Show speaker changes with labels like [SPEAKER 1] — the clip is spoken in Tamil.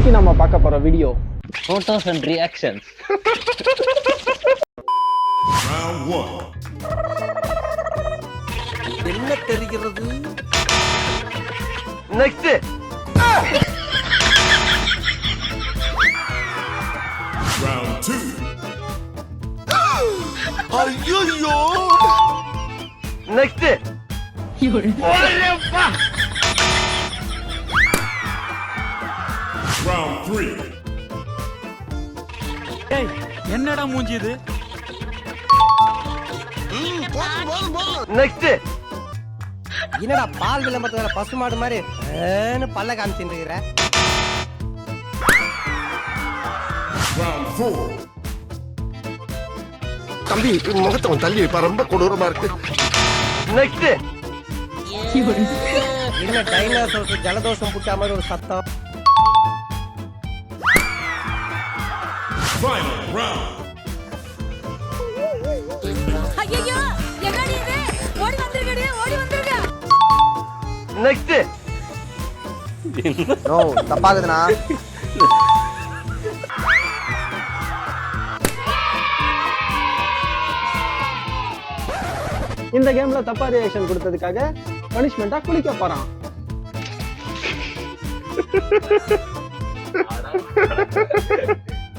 [SPEAKER 1] இன்னைக்கு நம்ம பார்க்க போற video
[SPEAKER 2] photos and reactions.
[SPEAKER 3] Round 1.
[SPEAKER 4] என்ன தெரிகிறது?
[SPEAKER 2] Next.
[SPEAKER 3] Round 2.
[SPEAKER 4] ஐயோ!
[SPEAKER 2] Next.
[SPEAKER 3] Round 3.
[SPEAKER 5] ஏய் என்னடா மூஞ்சி இது?
[SPEAKER 2] Next.
[SPEAKER 4] என்னடா பால் விளம்பரத்துல பசுமாடு மாதிரி பல்ல காமிச்சுட்டு இருக்கிற?
[SPEAKER 3] Round 4.
[SPEAKER 6] தம்பி முகத்தை தள்ளி வைப்பா, ரொம்ப கொடூரமா இருக்கு.
[SPEAKER 2] Next.
[SPEAKER 4] என்ன டைனோசர் ஜலதோஷம் புட்டா மாதிரி ஒரு சத்தம்.
[SPEAKER 3] Final round.
[SPEAKER 7] ஐயோ என்னடி இது ஓடி வந்திருக்கடி ஓடி வந்திருக்க
[SPEAKER 2] Next.
[SPEAKER 4] நோ தப்பாகுதுனா?
[SPEAKER 1] இந்த கேம்ல தப்பா ரியாக்ஷன் கொடுத்ததுக்காக பனிஷ்மெண்டா குளிக்க போறான்.